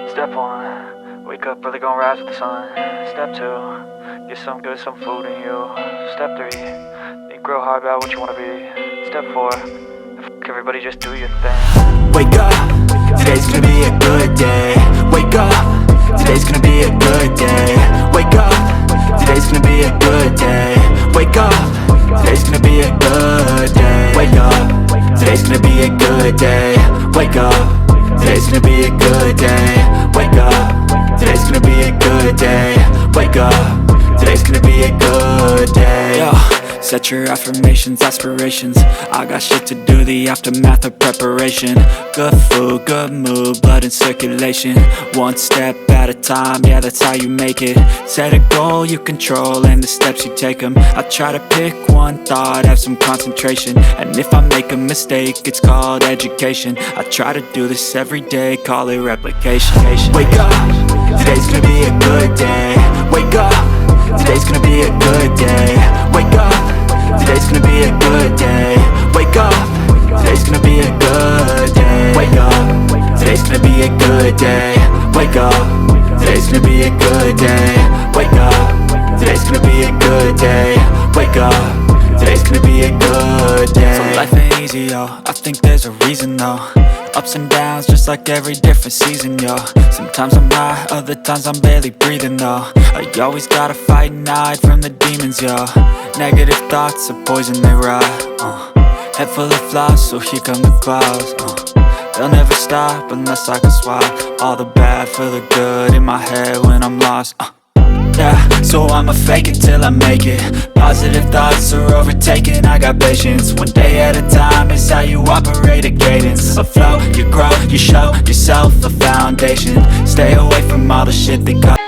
Step 1, wake up early, gonna rise with the sun. Step 2, get some good, some food in you. Step 3, think real hard about what you wanna be. Step 4, everybody just do your thing. Wake up, today's gonna be a good day. Wake up, today's gonna be a good day. Wake up, today's gonna be a good day. Wake up, today's gonna be a good day. Wake up, today's gonna be a good day. Wake up, today's gonna be a good day. Wake up, today's gonna be a good day. Wake up, today's gonna be a good day. Yo, set your affirmations, aspirations. I got shit to do, the aftermath of preparation. Good food, good mood, blood in circulation. One step at a time, yeah, that's how you make it. Set a goal you control and the steps you take them. I try to pick one thought, have some concentration. And if I make a mistake, it's called education. I try to do this every day, call it replication. Wake up, today's gonna be a good day. Wake up, today's gonna be a good day. Wake up, today's gonna be a good day. Wake up, today's gonna be a good day. Wake up, today's gonna be a good day. Wake up, today's gonna be a good day. Wake up, today's gonna be a good day. Wake up, today's gonna be a good day. So life ain't easy, yo, I think there's a reason though. Ups and downs, just like every different season, yo. Sometimes I'm high, other times I'm barely breathing, though. I always gotta fight and hide from the demons, yo. Negative thoughts are poison, they rot. Head full of flies, so here come the clouds. They'll never stop unless I can swap all the bad for the good in my head when I'm lost. Yeah, so I'ma fake it till I make it. Positive thoughts are overtaken, I got patience. One day at a time is how you operate a cadence. A flow, you grow, you show yourself a foundation. Stay away from all the shit they got.